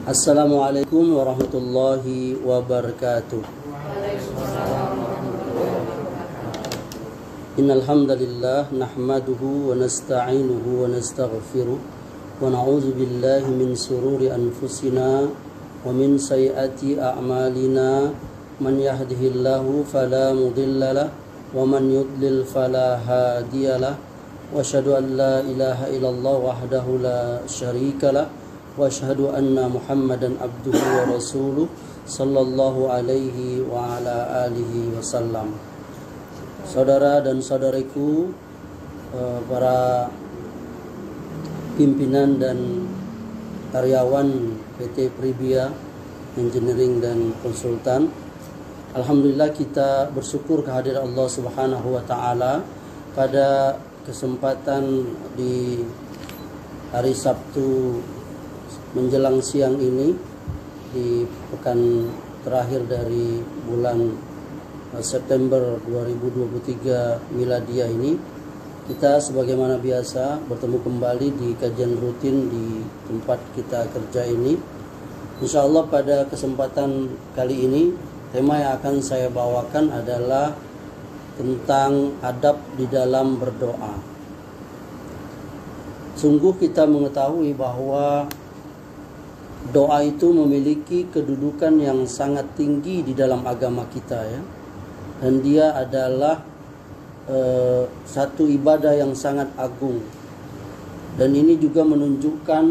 Assalamualaikum warahmatullahi wabarakatuh. Innal hamdalillah nahmaduhu wa nasta'inuhu wa nastaghfiruh wa na'udzu billahi min shururi anfusina wa min sayyiati a'malina. Man yahdihillahu fala mudhillalah wa man yudlil fala hadiyalah. Wa asyhadu an la ilaha illallah wahdahu la syarikalah wa asyhadu anna Muhammadan abduhu wa rasuluh sallallahu alaihi wa ala alihi wasallam. Saudara dan saudariku, para pimpinan dan karyawan PT Pribia Engineering dan Konsultan, alhamdulillah kita bersyukur kehadiran Allah Subhanahu wa taala pada kesempatan di hari Sabtu menjelang siang ini di pekan terakhir dari bulan September 2023 miladiah ini, kita sebagaimana biasa bertemu kembali di kajian rutin di tempat kita kerja ini. Insyaallah pada kesempatan kali ini tema yang akan saya bawakan adalah tentang adab di dalam berdoa. Sungguh kita mengetahui bahwa doa itu memiliki kedudukan yang sangat tinggi di dalam agama kita, ya. Dan dia adalah satu ibadah yang sangat agung. Dan ini juga menunjukkan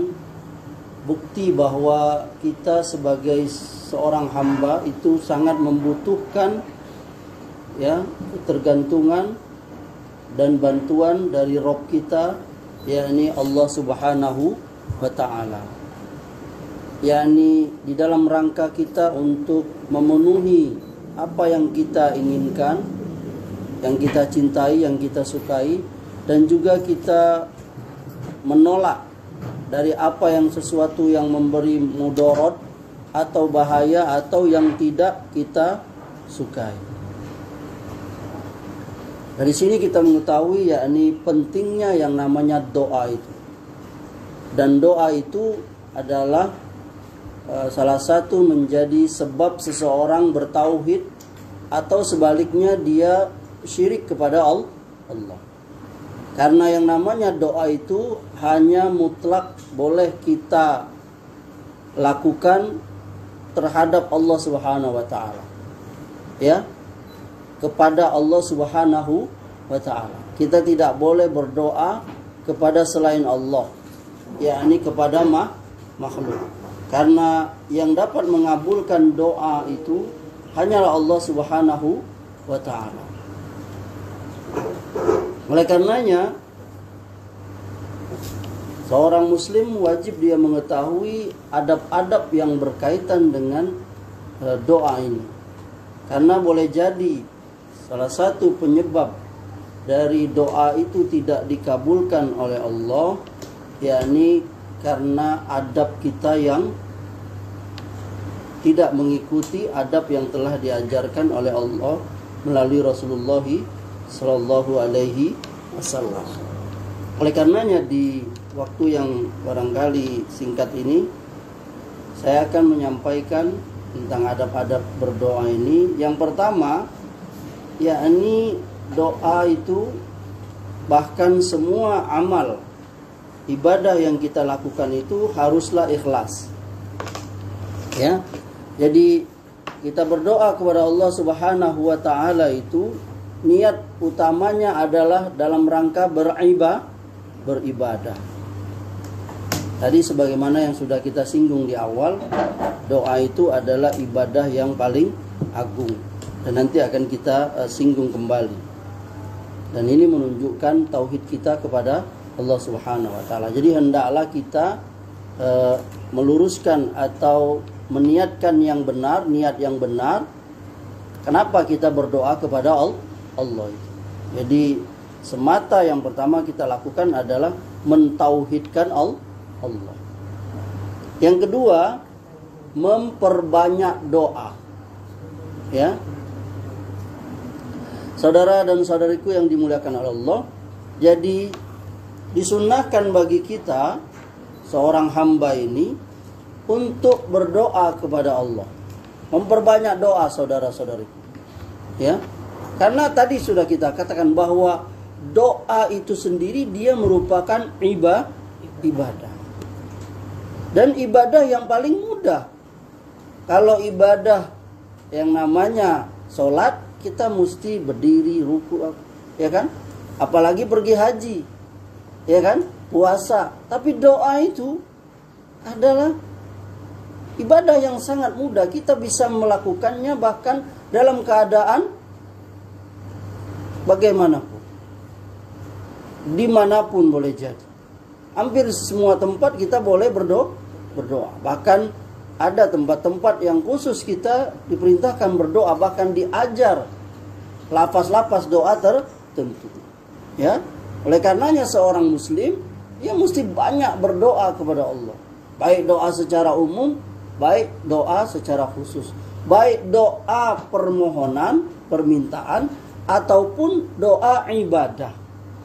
bukti bahwa kita sebagai seorang hamba itu sangat membutuhkan, ya, ketergantungan dan bantuan dari Rabb kita, yakni Allah Subhanahu wa taala. yakni di dalam rangka kita untuk memenuhi apa yang kita inginkan, yang kita cintai, yang kita sukai, dan juga kita menolak dari apa yang sesuatu yang memberi mudarat atau bahaya atau yang tidak kita sukai. Dari sini kita mengetahui yakni pentingnya yang namanya doa itu. Dan doa itu adalah salah satu menjadi sebab seseorang bertauhid atau sebaliknya dia syirik kepada Allah. Karena yang namanya doa itu hanya mutlak boleh kita lakukan terhadap Allah Subhanahu wa taala. Ya. Kepada Allah Subhanahu wa taala. Kita tidak boleh berdoa kepada selain Allah, yakni kepada makhluk. Karena yang dapat mengabulkan doa itu hanyalah Allah Subhanahu wa taala. Oleh karenanya seorang muslim wajib dia mengetahui adab-adab yang berkaitan dengan doa ini. Karena boleh jadi salah satu penyebab dari doa itu tidak dikabulkan oleh Allah, yakni karena adab kita yang tidak mengikuti adab yang telah diajarkan oleh Allah melalui Rasulullah sallallahu alaihi wasallam. Oleh karenanya di waktu yang barangkali singkat ini saya akan menyampaikan tentang adab-adab berdoa ini. Yang pertama, yakni doa itu bahkan semua amal ibadah yang kita lakukan itu haruslah ikhlas. Ya. Jadi kita berdoa kepada Allah Subhanahu wa taala itu niat utamanya adalah dalam rangka beribadah. Tadi sebagaimana yang sudah kita singgung di awal, doa itu adalah ibadah yang paling agung. Dan nanti akan kita singgung kembali. Dan ini menunjukkan tauhid kita kepada Allah Subhanahu wa taala. Jadi hendaklah kita meluruskan atau meniatkan yang benar, niat yang benar. Kenapa kita berdoa kepada Allah itu? Jadi semata yang pertama kita lakukan adalah mentauhidkan Allah. Yang kedua, memperbanyak doa. Ya. Saudara dan saudariku yang dimuliakan oleh Allah, jadi disunnahkan bagi kita seorang hamba ini untuk berdoa kepada Allah. Memperbanyak doa, saudara-saudariku. Ya. Karena tadi sudah kita katakan bahwa doa itu sendiri dia merupakan ibadah. Dan ibadah yang paling mudah. Kalau ibadah yang namanya sholat, kita mesti berdiri, ruku, ya kan? Apalagi pergi haji, ya kan? Puasa. Tapi doa itu adalah ibadah yang sangat mudah. Kita bisa melakukannya bahkan dalam keadaan bagaimanapun, dimanapun boleh jadi. Hampir semua tempat kita boleh berdoa. Bahkan ada tempat-tempat yang khusus kita diperintahkan berdoa, bahkan diajar lafaz-lafaz doa tertentu. Ya, oleh karenanya seorang muslim dia mesti banyak berdoa kepada Allah. Baik doa secara umum, baik doa secara khusus. Baik doa permohonan, permintaan, ataupun doa ibadah.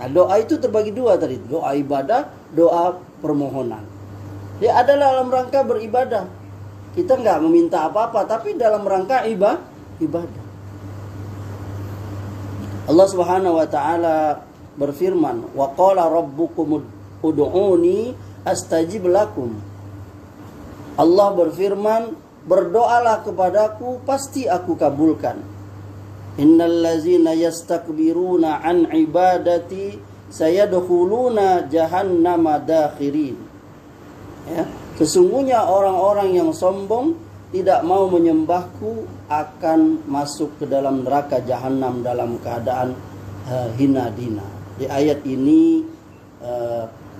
Nah, doa itu terbagi dua tadi, doa ibadah, doa permohonan. Dia adalah dalam rangka beribadah. Kita nggak meminta apa-apa, tapi dalam rangka ibadah. Allah Subhanahu wa taala berfirman, "Wa qala rabbukum ud'uni astajib lakum." Allah berfirman, "Berdoalah kepadaku, pasti aku kabulkan." Innal ladzina yastakbiruna an ibadati sayadkhuluna jahannama dakhirin. Ya, sesungguhnya orang-orang yang sombong tidak mau menyembahku akan masuk ke dalam neraka jahanam dalam keadaan hina dina. Di ayat ini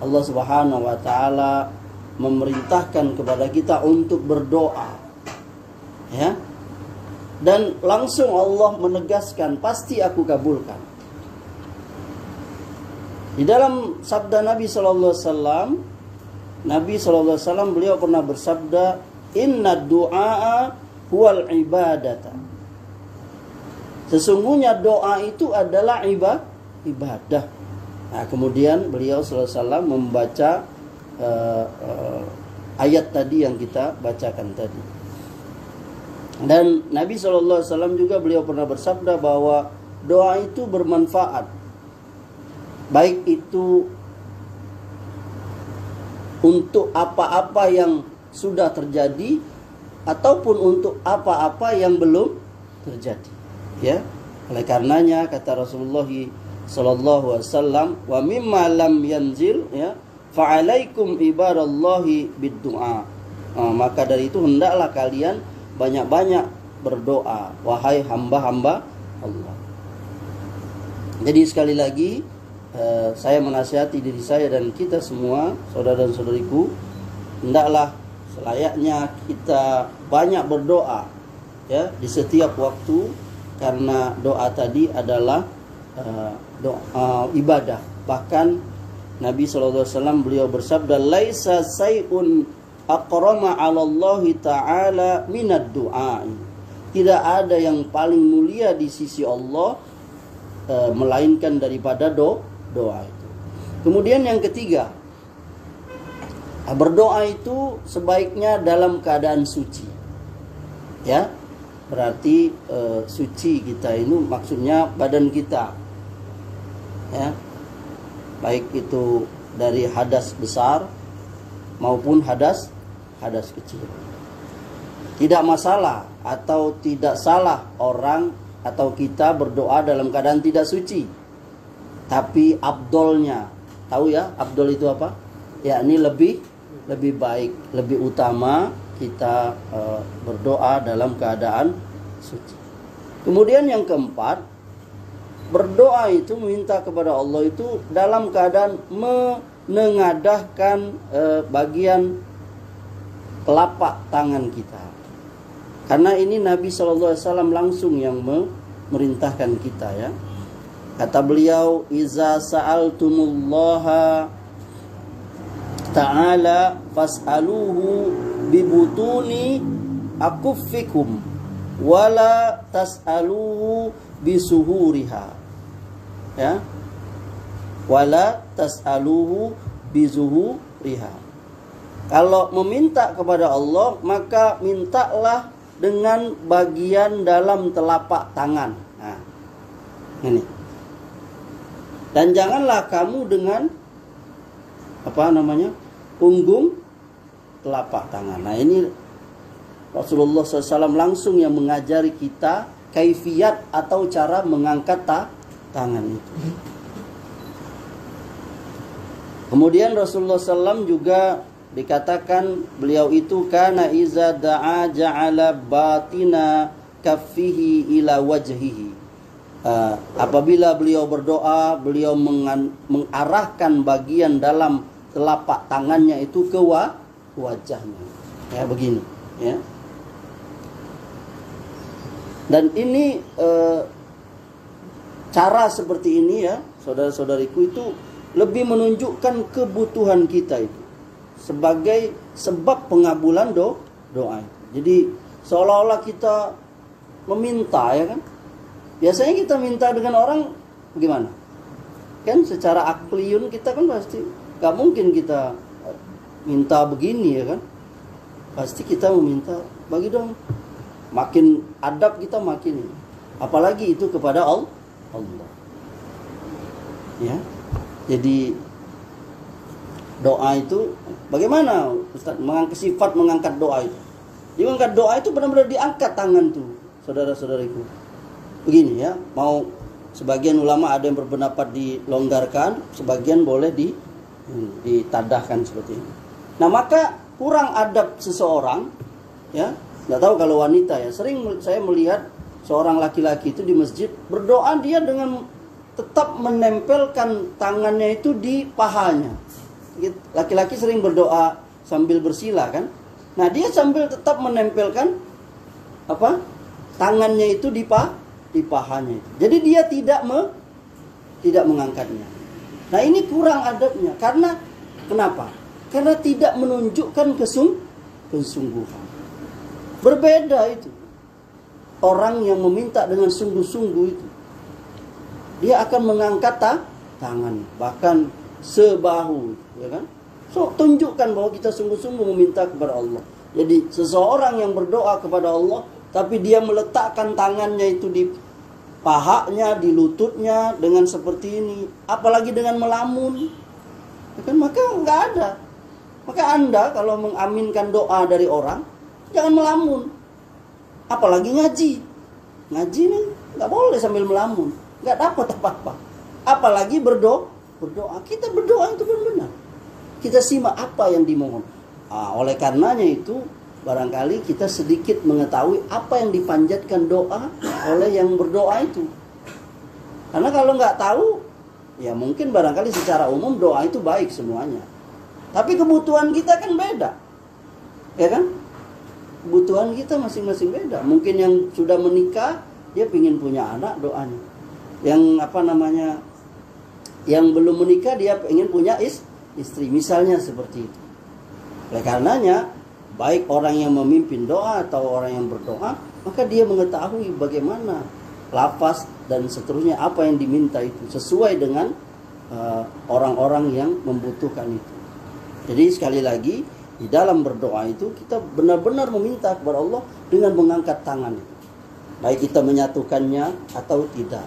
Allah Subhanahu wa taala memerintahkan kepada kita untuk berdoa. Ya. Dan langsung Allah menegaskan, pasti aku kabulkan. Di dalam sabda Nabi sallallahu alaihi wasallam, Nabi SAW beliau pernah bersabda, "Inna du'a huwal ibadata." Sesungguhnya doa itu adalah ibadah. Nah, kemudian beliau SAW membaca ayat tadi yang kita bacakan tadi. Dan Nabi SAW juga beliau pernah bersabda bahwa doa itu bermanfaat. Baik itu untuk apa-apa yang sudah terjadi ataupun untuk apa-apa yang belum terjadi. Ya, oleh karenanya kata Rasulullah sallallahu alaihi wasallam, "Wa mimma lam yanzil ya, fa'alaikum ibadallahi bid-du'a." Maka dari itu hendaklah kalian banyak-banyak berdoa, wahai hamba-hamba Allah. Jadi sekali lagi saya menasihati diri saya dan kita semua, saudara dan saudariku, hendaklah selayaknya kita banyak berdoa ya di setiap waktu, karena doa tadi adalah doa ibadah. Bahkan Nabi SAW beliau bersabda, "Laisa say'un aqrama 'ala Allah Ta'ala minad du'a." Tidak ada yang paling mulia di sisi Allah melainkan daripada doa itu. Kemudian yang ketiga, berdoa itu sebaiknya dalam keadaan suci. Ya, berarti suci kita ini maksudnya badan kita. Ya, baik itu dari hadas besar maupun hadas kecil. Tidak masalah atau tidak salah orang atau kita berdoa dalam keadaan tidak suci. Tapi abdolnya, tahu ya abdol itu apa? Yakni lebih baik, lebih utama kita berdoa dalam keadaan suci. Kemudian yang keempat, berdoa itu meminta kepada Allah itu dalam keadaan menengadahkan bagian telapak tangan kita. Karena ini Nabi SAW langsung yang memerintahkan kita ya. Kata beliau, "Iza sa'altumullaha ta'ala fas'aluhu bibutuni akuffikum wala tas'aluhu bisuhuriha." Ya. Wala tas'aluhu bizuhuriha. Kalau meminta kepada Allah, maka mintalah dengan bagian dalam telapak tangan. Nah, ini. Dan janganlah kamu dengan punggung telapak tangan. Nah, ini Rasulullah SAW langsung yang mengajari kita kaifiat atau cara mengangkat tangan itu. Kemudian Rasulullah SAW juga dikatakan beliau itu kana iza da'a ja'ala batina kaffihi ila wajhihi. Apabila beliau berdoa, beliau mengarahkan bagian dalam telapak tangannya itu ke wajahnya. Ya, begini, ya. Dan ini cara seperti ini, ya, saudara-saudariku, itu lebih menunjukkan kebutuhan kita itu sebagai sebab pengabulan doa. Jadi seolah-olah kita meminta, ya kan? Biasanya kita minta dengan orang bagaimana? Kan secara akliyun kita kan pasti gak mungkin kita minta begini, ya kan? Pasti kita meminta, bagi dong. Makin adab kita makin. Apalagi itu kepada Allah. Ya. Jadi doa itu bagaimana Ustaz sifat mengangkat doa itu? Jadi mengangkat doa itu benar-benar diangkat tangan tuh, saudara-saudariku. Begini, ya, mau sebagian ulama ada yang berpendapat dilonggarkan, sebagian boleh ditadahkan seperti ini. Nah, maka kurang adab seseorang, ya, nggak tahu kalau wanita, ya, sering saya melihat seorang laki-laki itu di masjid berdoa, dia dengan tetap menempelkan tangannya itu di pahanya. Laki-laki sering berdoa sambil bersila, kan? Nah, dia sambil tetap menempelkan tangannya itu di pahanya itu. Jadi dia tidak mengangkatnya. Nah, ini kurang adabnya. Karena kenapa? Karena tidak menunjukkan kesungguhan. Berbeda itu. Orang yang meminta dengan sungguh-sungguh itu, dia akan mengangkat tangan, bahkan sebahu, ya kan? So, tunjukkan bahwa kita sungguh-sungguh meminta kepada Allah. Jadi seseorang yang berdoa kepada Allah tapi dia meletakkan tangannya itu di pahanya, di lututnya dengan seperti ini, apalagi dengan melamun, ya kan? Maka nggak ada. Maka Anda kalau mengaminkan doa dari orang, jangan melamun. Apalagi ngaji nih nggak boleh sambil melamun, nggak dapat apa-apa. Apalagi berdoa, kita berdoa itu benar-benar kita simak apa yang dimohon. Oleh karenanya itu barangkali kita sedikit mengetahui apa yang dipanjatkan doa oleh yang berdoa itu. Karena kalau nggak tahu, ya mungkin barangkali secara umum doa itu baik semuanya. Tapi kebutuhan kita kan beda, ya kan? Kebutuhan kita masing-masing beda. Mungkin yang sudah menikah, dia ingin punya anak, doanya. Yang yang belum menikah, dia ingin punya istri, misalnya seperti itu. Oleh karenanya, baik orang yang memimpin doa atau orang yang berdoa, maka dia mengetahui bagaimana lafaz dan seterusnya, apa yang diminta itu sesuai dengan orang-orang yang membutuhkan itu. Jadi sekali lagi, di dalam berdoa itu kita benar-benar meminta kepada Allah dengan mengangkat tangan itu, baik kita menyatukannya atau tidak,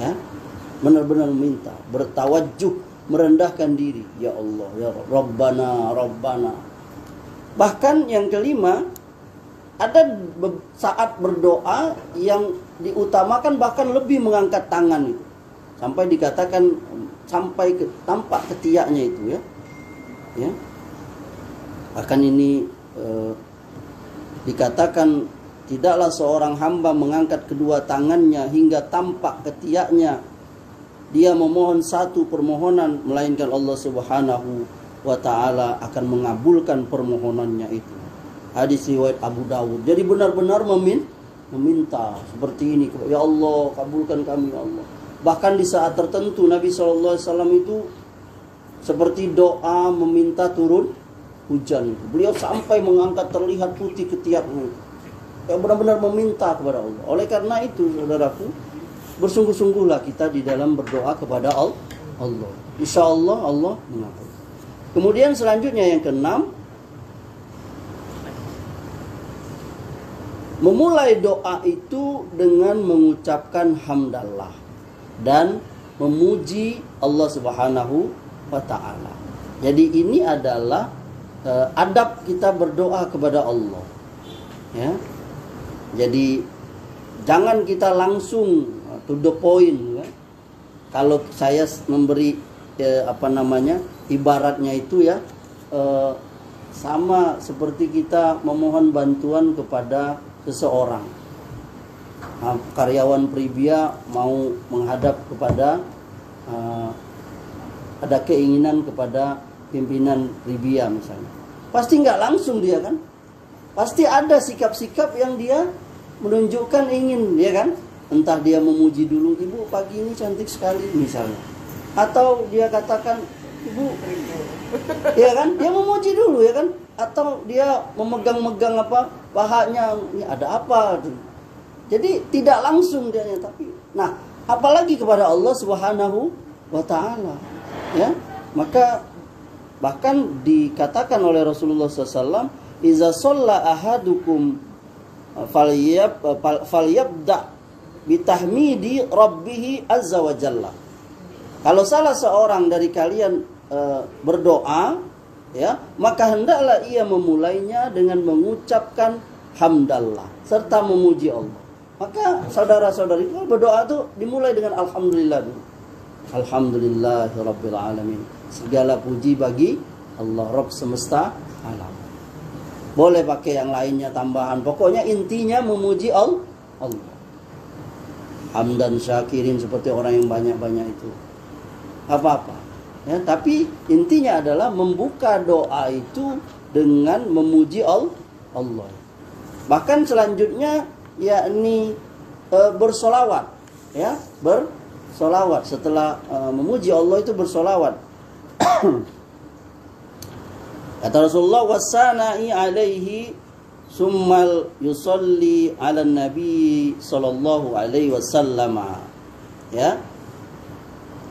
ya, benar-benar meminta, bertawajuh, merendahkan diri, ya Allah, ya Rabbana, Rabbana. Bahkan yang kelima, ada saat berdoa yang diutamakan bahkan lebih mengangkat tangan itu, sampai dikatakan sampai ke tampak ketiaknya itu, ya. Bahkan ini dikatakan tidaklah seorang hamba mengangkat kedua tangannya hingga tampak ketiaknya dia memohon satu permohonan, melainkan Allah Subhanahu wa ta'ala akan mengabulkan permohonannya itu. Hadis riwayat Abu Dawud. Jadi benar-benar meminta seperti ini, ya Allah, kabulkan kami, ya Allah. Bahkan di saat tertentu Nabi SAW itu seperti doa meminta turun hujan itu. Beliau sampai mengangkat terlihat putih ketiaknya. Ya, benar-benar meminta kepada Allah. Oleh karena itu, saudaraku, bersungguh-sungguhlah kita di dalam berdoa kepada Allah. Insya Allah Allah mengabulkan. Kemudian selanjutnya yang keenam, memulai doa itu dengan mengucapkan hamdallah dan memuji Allah Subhanahu wa taala. Jadi ini adalah adab kita berdoa kepada Allah. Ya. Jadi jangan kita langsung to the point, ya. Kalau saya memberi ibaratnya itu ya sama seperti kita memohon bantuan kepada seseorang. Nah, karyawan Pribia mau menghadap kepada ada keinginan kepada pimpinan Pribia misalnya. Pasti nggak langsung dia kan. Pasti ada sikap-sikap yang dia menunjukkan ingin, ya kan? Entah dia memuji dulu, ibu pagi ini cantik sekali misalnya. Atau dia katakan, ibu, ya kan? Dia memuji dulu, ya kan? Atau dia memegang-megang pahanya, ini ada apa? Jadi tidak langsung dia, tapi, nah, apalagi kepada Allah Subhanahu wa taala, ya. Maka bahkan dikatakan oleh Rasulullah SAW, iza shalla ahadukum falyabda bitahmidi rabbih azza wa jalla. Kalau salah seorang dari kalian berdoa, ya, maka hendaklah ia memulainya dengan mengucapkan hamdallah serta memuji Allah. Maka saudara-saudari, kalau berdoa itu dimulai dengan alhamdulillah dulu. Alhamdulillahirabbil alamin. Segala puji bagi Allah Rabb semesta alam. Boleh pakai yang lainnya tambahan. Pokoknya intinya memuji Allah. Hamdan syakirin, seperti orang yang banyak-banyak itu. Apa-apa. Ya, tapi intinya adalah membuka doa itu dengan memuji Allah. Bahkan selanjutnya yakni bersolawat. Ya, bersolawat. Setelah memuji Allah itu bersolawat. Kata Rasulullah, wasana'i alaihi summal yusalli ala nabi sallallahu alaihi wasallam. Ya.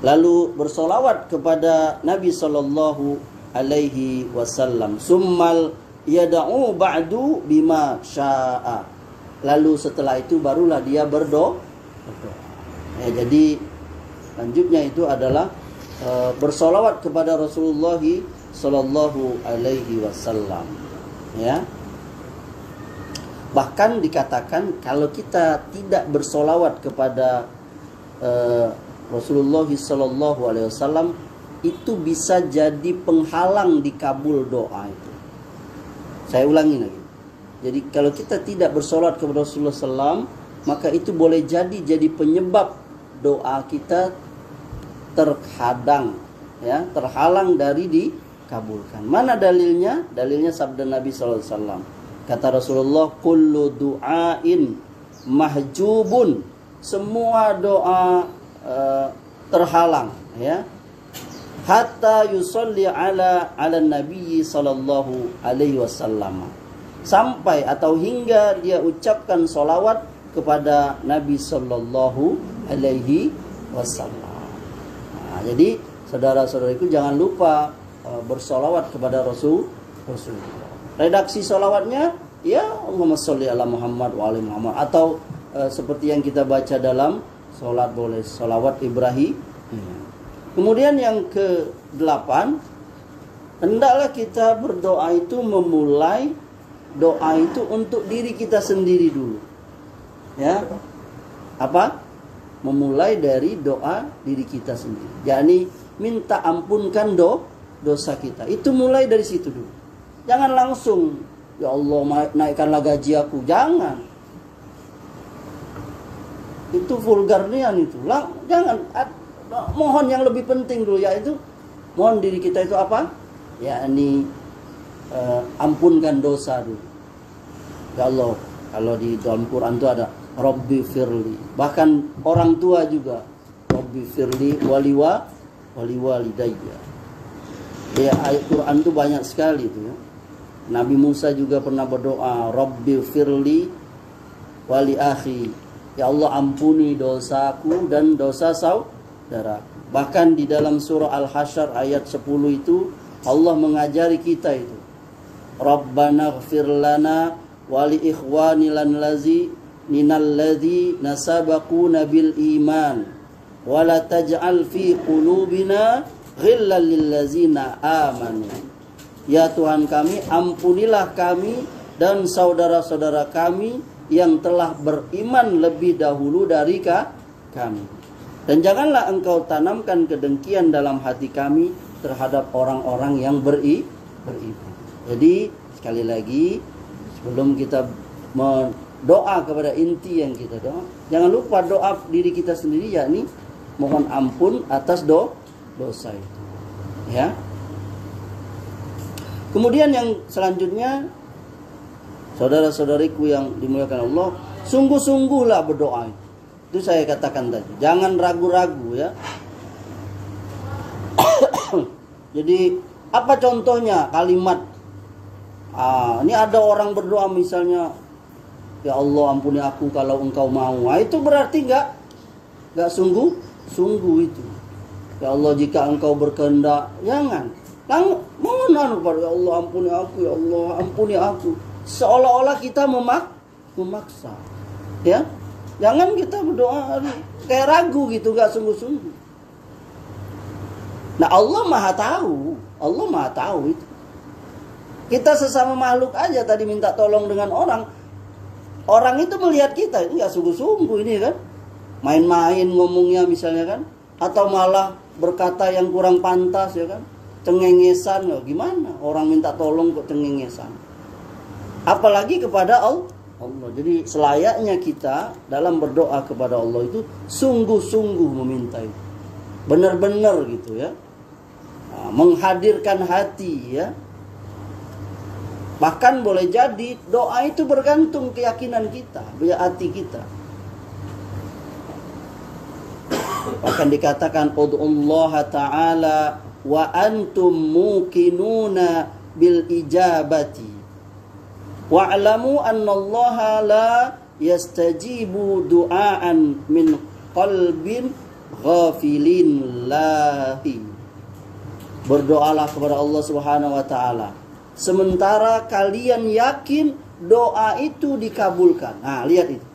Lalu bersolawat kepada Nabi sallallahu alaihi wasallam. Summal yada'u ba'du bima sya'a. Lalu setelah itu barulah dia berdoa. Ya, jadi lanjutnya itu adalah bersolawat kepada Rasulullah sallallahu alaihi wasallam, ya. Bahkan dikatakan kalau kita tidak bersolawat kepada Rasulullah sallallahu alaihi wasallam, itu bisa jadi penghalang dikabul doa itu. Saya ulangi lagi. Jadi kalau kita tidak bersolawat kepada Rasulullah sallam, maka itu boleh jadi penyebab doa kita terhadang, ya, terhalang dari dikabulkan. Mana dalilnya? Dalilnya sabda Nabi SAW. Kata Rasulullah, kullu du'ain mahjubun. Semua doa terhalang, ya. Hatta yusalli ala Nabi sallallahu alaihi wasallam. Sampai atau hingga dia ucapkan solawat kepada Nabi sallallahu alaihi wasallam. Nah, jadi saudara-saudariku jangan lupa bersolawat kepada Rasulullah. Redaksi solawatnya ya Allahumma sholli ala Muhammad wa ali Muhammad, atau seperti yang kita baca dalam sholat boleh solawat Ibrahim. Kemudian yang ke-8, hendaklah kita berdoa itu memulai doa itu untuk diri kita sendiri dulu. Ya. Apa? Memulai dari doa diri kita sendiri. Yakni minta ampunkan dosa kita. Itu mulai dari situ dulu. Jangan langsung, ya Allah naikkanlah gaji aku. Jangan. Itu vulgarnian itu. Jangan. Mohon yang lebih penting dulu, yaitu mohon diri kita itu apa? Yakni ampunkan dosa dulu. Ya Allah, kalau di dalam Quran itu ada Rabbi firli. Bahkan orang tua juga Rabbi firli wali walidayya. Ya, ayat Quran itu banyak sekali itu, ya. Nabi Musa juga pernah berdoa Rabbi firli wali akhi. Ya Allah, ampuni dosaku dan dosa saudara. Bahkan di dalam surah Al-Hasyr ayat 10 itu Allah mengajari kita itu, Rabbana ighfir lana wali ikhwani lan lazi minal ladzi nasabaquna bil iman wala taj'al fi qulubina ghillan lil ladzina amanu. Ya Tuhan kami, ampunilah kami dan saudara-saudara kami yang telah beriman lebih dahulu dari kami. Dan janganlah engkau tanamkan kedengkian dalam hati kami terhadap orang-orang yang beriman. Jadi sekali lagi, sebelum kita doa kepada inti yang kita doa, jangan lupa doa diri kita sendiri, yakni mohon ampun atas dosa itu. Ya. Kemudian yang selanjutnya, saudara-saudariku yang dimuliakan Allah, sungguh-sungguhlah berdoa. Itu saya katakan tadi, jangan ragu-ragu ya. Jadi apa contohnya kalimat? Ini ada orang berdoa misalnya, ya Allah ampuni aku kalau engkau mau. Itu berarti nggak sungguh itu. Ya Allah jika engkau berkehendak, jangan. Mohon kepada ya Allah ampuni aku, ya Allah ampuni aku. Seolah-olah kita memaksa. Ya, jangan kita berdoa kayak ragu gitu, nggak sungguh-sungguh. Nah Allah maha tahu itu. Kita sesama makhluk aja tadi minta tolong dengan orang. Orang itu melihat kita itu nggak sungguh-sungguh ini kan. Main-main ngomongnya misalnya kan. Atau malah berkata yang kurang pantas ya kan. Cengengesan ya gimana. Orang minta tolong kok cengengesan. Apalagi kepada Allah. Jadi selayaknya kita dalam berdoa kepada Allah itu sungguh-sungguh meminta itu. Benar-benar gitu ya. Menghadirkan hati ya. Bahkan boleh jadi doa itu bergantung keyakinan kita, hati kita. Bahkan dikatakan ud'ullaha ta'ala wa antum muqinuna bil ijabati. Wa'lamu annallaha la yastajibu du'aan min qalbin ghafilin lahi. Berdoalah kepada Allah Subhanahu wa taala sementara kalian yakin doa itu dikabulkan. Nah, lihat itu.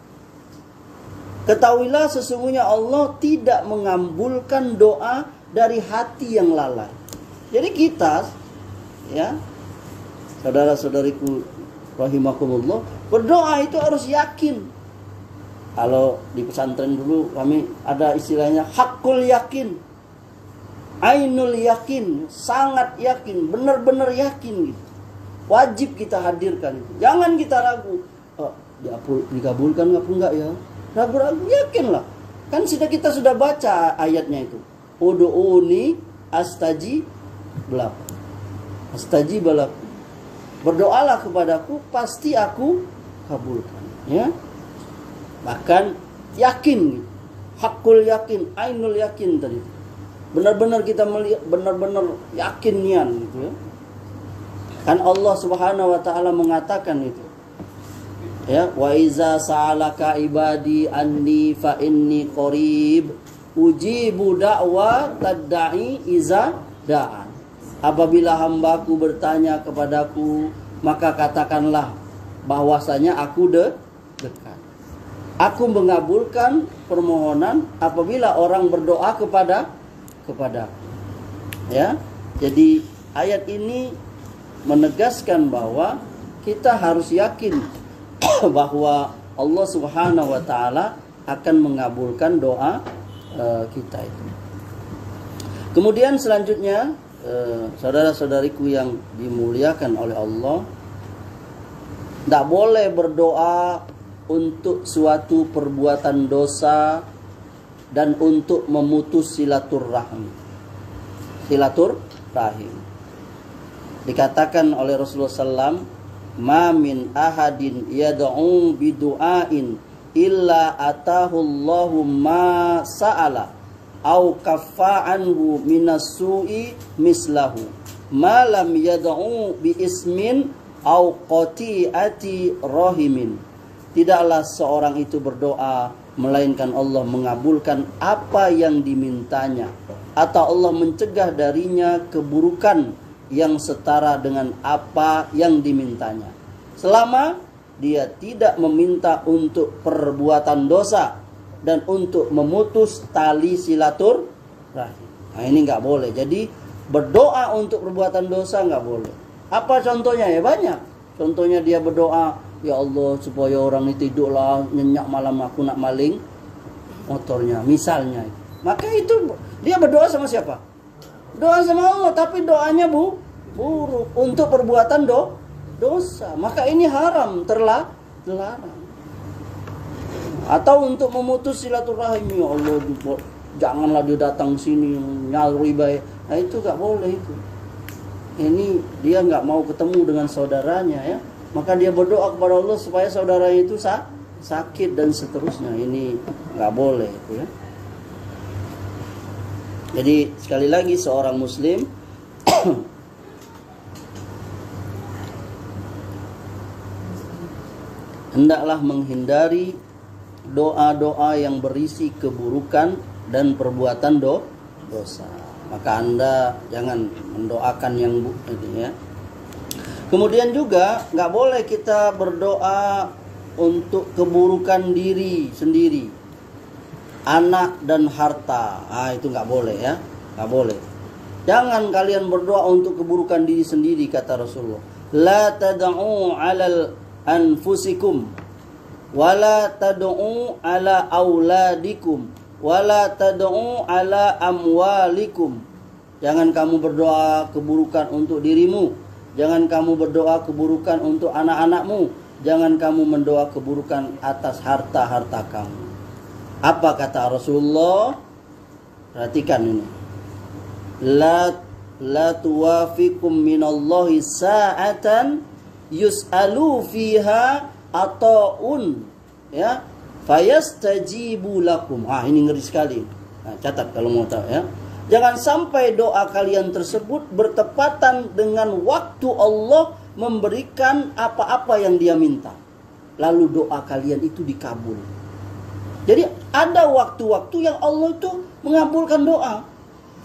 Ketahuilah sesungguhnya Allah tidak mengabulkan doa dari hati yang lalai. Jadi kita, ya, saudara-saudariku rahimakumullah, berdoa itu harus yakin. Kalau di pesantren dulu kami ada istilahnya hakul yakin, ainul yakin, sangat yakin, benar-benar yakin gitu. Wajib kita hadirkan itu. Jangan kita ragu. Dikabulkan apa enggak ya? Ragu-ragu, yakinlah. Kan kita sudah baca ayatnya itu. Ud'uni astajib lakum. Berdoalah kepadaku, pasti aku kabulkan. Ya. Bahkan yakin, hakul yakin, ainul yakin tadi. Benar-benar kita melihat, benar-benar yakin nian gitu ya. Kan Allah Subhanahu wa taala mengatakan itu. Ya, wa iza sa'alaka ibadi anni fa inni qarib ujibu da'wa tadda'i iza da'an. Apabila hambaku bertanya kepadaku, maka katakanlah bahwasanya aku dekat. Aku mengabulkan permohonan apabila orang berdoa kepadaku. Ya. Jadi ayat ini menegaskan bahwa kita harus yakin bahwa Allah Subhanahu wa taala akan mengabulkan doa kita itu. Kemudian selanjutnya, saudara-saudariku yang dimuliakan oleh Allah, tidak boleh berdoa untuk suatu perbuatan dosa dan untuk memutus silaturahim. Dikatakan oleh Rasulullah SAW, ma min ahadin yad'u bidu'ain illa atahu Allahu ma sa'ala au kaffa anhu minas su'i mislahu ma lam yad'u bi ismin au qati'ati rahimin. Tidaklah seorang itu berdoa melainkan Allah mengabulkan apa yang dimintanya, atau Allah mencegah darinya keburukan yang setara dengan apa yang dimintanya, selama dia tidak meminta untuk perbuatan dosa dan untuk memutus tali silaturahim. Nah, ini nggak boleh. Jadi berdoa untuk perbuatan dosa nggak boleh. Apa contohnya? Ya banyak. Contohnya dia berdoa, ya Allah supaya orang ini tidurlah nyenyak malam aku nak maling motornya, misalnya. Maka itu dia berdoa sama siapa? Doa sama Allah, tapi doanya buruk untuk perbuatan dosa. Maka ini haram, terlarang. Atau untuk memutus silaturahim, ya Allah janganlah dia datang sini nyari baik. Nah itu gak boleh itu. Ini dia gak mau ketemu dengan saudaranya ya. Maka dia berdoa kepada Allah supaya saudaranya itu sakit dan seterusnya. Ini gak boleh itu ya. Jadi sekali lagi seorang muslim hendaklah menghindari doa-doa yang berisi keburukan dan perbuatan dosa. Maka Anda jangan mendoakan yang itu ya. Kemudian juga nggak boleh kita berdoa untuk keburukan diri sendiri, anak dan harta. Itu nggak boleh ya, nggak boleh. Jangan kalian berdoa untuk keburukan diri sendiri, kata Rasulullah. La tad'u 'alal anfusikum wala tad'u 'ala auladikum wala tad'u 'ala amwalikum. Jangan kamu berdoa keburukan untuk dirimu, jangan kamu berdoa keburukan untuk anak-anakmu, jangan kamu mendoa keburukan atas harta-harta kamu. Apa kata Rasulullah? Perhatikan ini. La tuwafikum minallahi sa'atan yus'alu fiha ata'un ya fayastajibu lakum. Ini ngeri sekali. Catat kalau mau tahu ya. Jangan sampai doa kalian tersebut bertepatan dengan waktu Allah memberikan apa-apa yang Dia minta, lalu doa kalian itu dikabul. Jadi ada waktu-waktu yang Allah itu mengabulkan doa.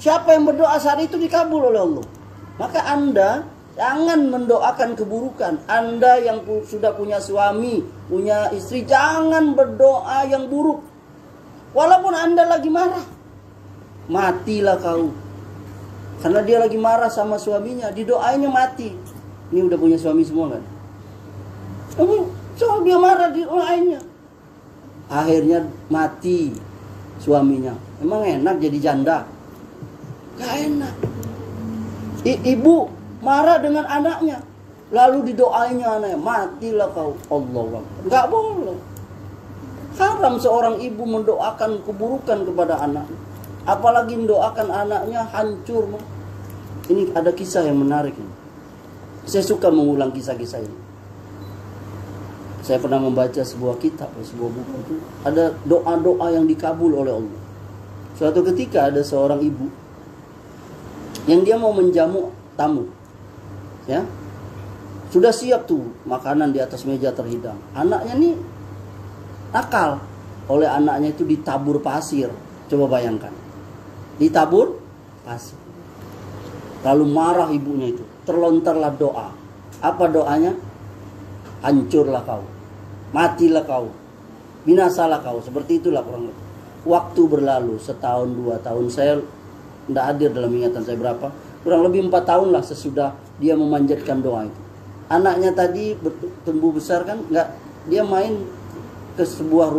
Siapa yang berdoa saat itu dikabul oleh Allah. Maka Anda jangan mendoakan keburukan. Anda yang sudah punya suami, punya istri, jangan berdoa yang buruk. Walaupun Anda lagi marah, matilah kau. Karena dia lagi marah sama suaminya, didoainya mati. Ini udah punya suami semua kan? So dia marah, didoainya. Akhirnya mati suaminya. Emang enak jadi janda? Gak enak. Ibu marah dengan anaknya, lalu didoainya anaknya, matilah kau. Allah. Gak boleh. Haram seorang ibu mendoakan keburukan kepada anaknya, apalagi mendoakan anaknya hancur. Ini ada kisah yang menarik ini. Saya suka mengulang kisah-kisah ini. Saya pernah membaca sebuah kitab, sebuah buku itu ada doa-doa yang dikabul oleh Allah. Suatu ketika ada seorang ibu yang dia mau menjamu tamu, ya, sudah siap tuh makanan di atas meja terhidang. Anaknya nih nakal, oleh anaknya itu ditabur pasir. Coba bayangkan, ditabur pasir. Lalu marah ibunya itu, terlontarlah doa. Apa doanya? Hancurlah kau, matilah kau, binasalah kau. Seperti itulah kurang lebih. Waktu berlalu, setahun, 2 tahun. Saya tidak hadir dalam ingatan saya berapa. Kurang lebih 4 tahun lah sesudah dia memanjatkan doa itu. Anaknya tadi tumbuh besar kan, dia main ke sebuah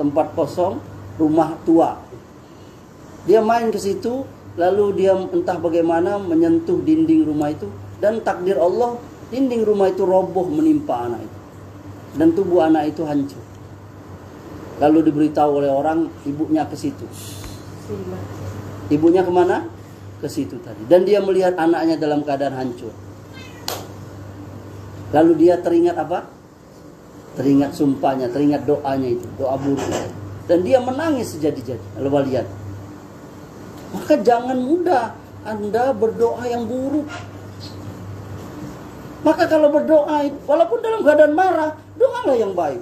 tempat kosong, rumah tua. Dia main ke situ, lalu dia entah bagaimana menyentuh dinding rumah itu, dan takdir Allah, dinding rumah itu roboh menimpa anak itu, dan tubuh anak itu hancur. Lalu diberitahu oleh orang, ibunya ke situ. Ibunya kemana? Ke situ tadi. Dan dia melihat anaknya dalam keadaan hancur. Lalu dia teringat apa? Teringat sumpahnya, teringat doanya itu, doa buruk. Dan dia menangis sejadi-jadi. Lalu lihat. Maka jangan mudah Anda berdoa yang buruk. Maka kalau berdoa, walaupun dalam keadaan marah, doalah yang baik.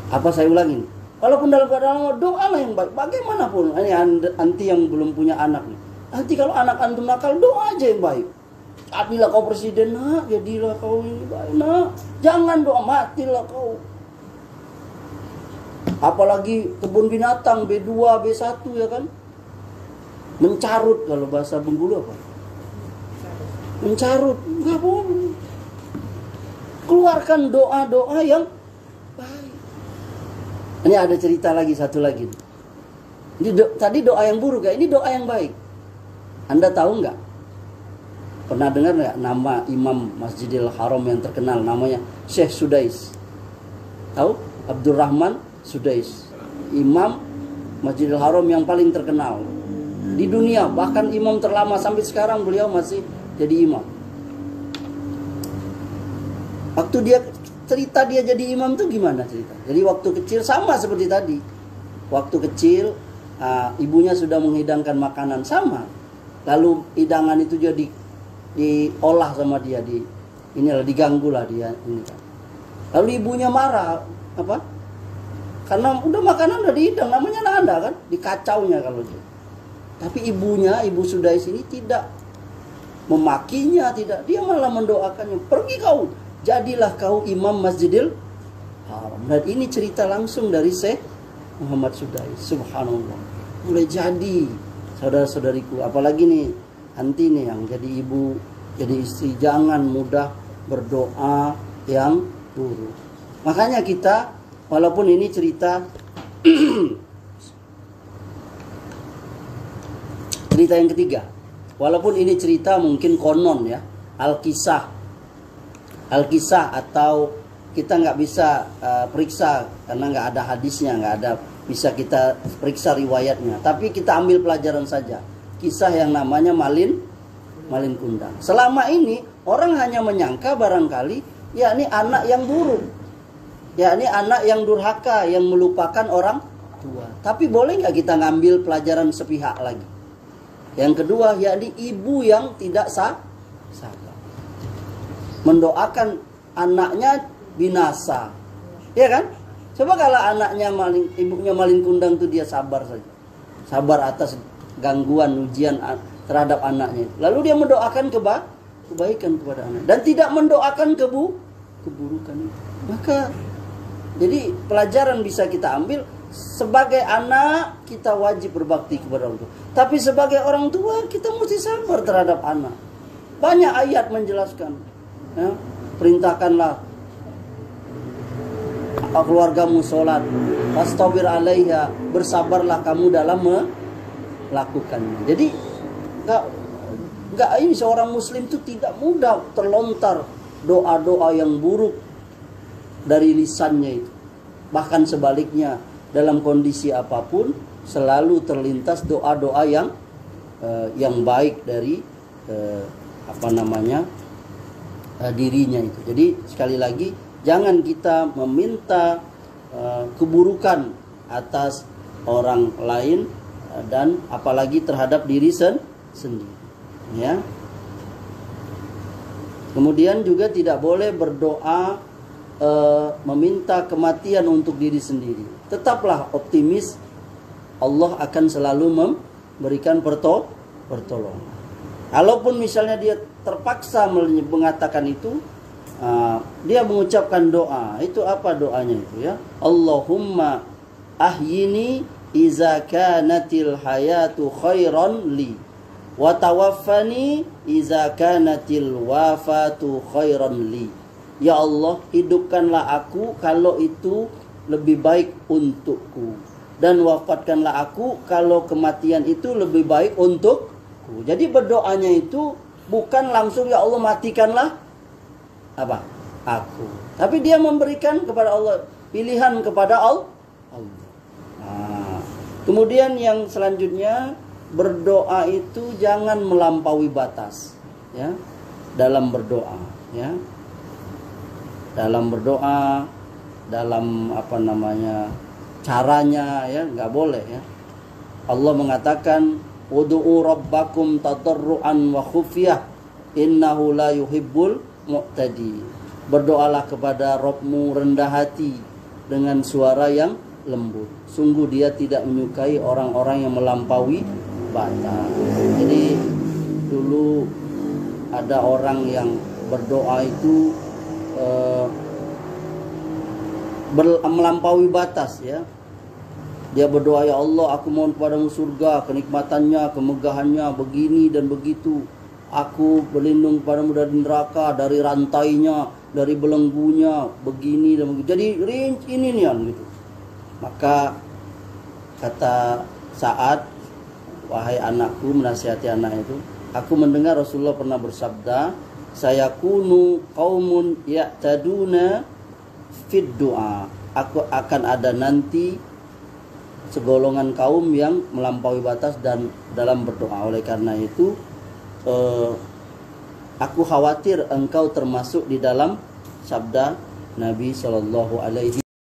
Apa saya ulangi? Walaupun dalam keadaan marah, doalah yang baik. Bagaimanapun, ini anti yang belum punya anak nih. Nanti kalau anak antum nakal, doa aja yang baik. jadilah kau presiden nak, jadilah kau ini baik nak, jangan doa matilah kau. Apalagi kebun binatang B2, B1 ya kan, mencarut, kalau bahasa Bengkulu apa? Mencarut, nggak boleh. Keluarkan doa-doa yang baik. Ini ada cerita lagi, satu lagi. Ini tadi doa yang buruk ya, ini doa yang baik. Anda tahu nggak? Pernah dengar nggak nama Imam Masjidil Haram yang terkenal, namanya Syekh Sudais? Tahu? Abdurrahman Sudais, Imam Masjidil Haram yang paling terkenal di dunia, bahkan imam terlama sampai sekarang beliau masih jadi imam. Waktu dia cerita dia jadi imam tuh gimana cerita? Jadi waktu kecil sama seperti tadi. Waktu kecil ibunya sudah menghidangkan makanan sama. Lalu hidangan itu jadi diolah sama dia, diganggu lah dia ini kan. Lalu ibunya marah, apa? Karena udah makanan udah dihidang, namanya nanda kan, dikacaunya kalau dia. Tapi ibunya, Ibu Sudais ini tidak memakinya, tidak, dia malah mendoakannya, pergi kau, jadilah kau imam Masjidil Haram. Dan ini cerita langsung dari Syekh Muhammad Sudais. Subhanallah, boleh jadi saudara-saudariku, apalagi nih nanti nih yang jadi ibu, jadi istri, jangan mudah berdoa yang buruk. Makanya kita, walaupun ini cerita cerita yang ketiga, walaupun ini cerita mungkin konon ya, Alkisah atau kita nggak bisa periksa karena nggak ada hadisnya, nggak ada bisa kita periksa riwayatnya. Tapi kita ambil pelajaran saja, kisah yang namanya Malin Kundang. Selama ini orang hanya menyangka barangkali yakni anak yang buruk, yakni anak yang durhaka, yang melupakan orang tua. Tapi boleh nggak kita ngambil pelajaran sepihak lagi? Yang kedua, yakni ibu yang tidak sabar, mendoakan anaknya binasa, ya kan? Coba kalau anaknya ibunya Malin Kundang itu dia sabar saja, sabar atas gangguan ujian terhadap anaknya. Lalu dia mendoakan kebaikan kepada anak dan tidak mendoakan keburukan. Maka jadi pelajaran bisa kita ambil, sebagai anak kita wajib berbakti kepada orang tua. Tapi sebagai orang tua kita mesti sabar terhadap anak. Banyak ayat menjelaskan. Ya, perintahkanlah keluargamu sholat, fastabir alaiha, bersabarlah kamu dalam melakukannya. Jadi enggak ini seorang muslim itu tidak mudah terlontar doa-doa yang buruk dari lisannya itu. Bahkan sebaliknya, dalam kondisi apapun selalu terlintas doa-doa yang baik dari dirinya itu. Jadi sekali lagi, jangan kita meminta keburukan atas orang lain dan apalagi terhadap diri sendiri, ya. Kemudian juga tidak boleh berdoa meminta kematian untuk diri sendiri. Tetaplah optimis, Allah akan selalu memberikan pertolongan. Kalaupun misalnya dia terpaksa mengatakan itu, dia mengucapkan doa. Itu apa doanya itu ya? Allahumma ahyini iza kanatil hayatu khairan li wa tawaffani iza kanatil wafatu khairan li. Ya Allah, hidupkanlah aku kalau itu lebih baik untukku, dan wafatkanlah aku kalau kematian itu lebih baik untukku. Jadi berdoanya itu bukan langsung ya Allah matikanlah aku, tapi dia memberikan kepada Allah, pilihan kepada Allah. Nah, kemudian yang selanjutnya, berdoa itu jangan melampaui batas, ya, dalam berdoa, ya. Dalam berdoa, dalam caranya, ya, nggak boleh, ya. Allah mengatakan, "Ud'u rabbakum tadarruan wa khufyah, innahu la yuhibbul mu'tadi." Berdoalah kepada Rabbmu rendah hati dengan suara yang lembut. Sungguh dia tidak menyukai orang-orang yang melampaui batas. Jadi dulu ada orang yang berdoa itu melampaui batas ya. Dia berdoa, ya Allah, aku mohon kepadamu surga, kenikmatannya, kemegahannya, begini dan begitu. Aku berlindung kepadamu dari neraka, dari rantainya, dari belenggunya, begini dan begitu. Jadi rinci ini nih gitu. Maka kata Sa'ad, wahai anakku, menasihati anak itu, aku mendengar Rasulullah pernah bersabda, sayakunu qaumun ya'taduna fid du'a. Aku akan ada nanti segolongan kaum yang melampaui batas dan dalam berdoa. Oleh karena itu aku khawatir engkau termasuk di dalam sabda Nabi Shallallahu Alaihi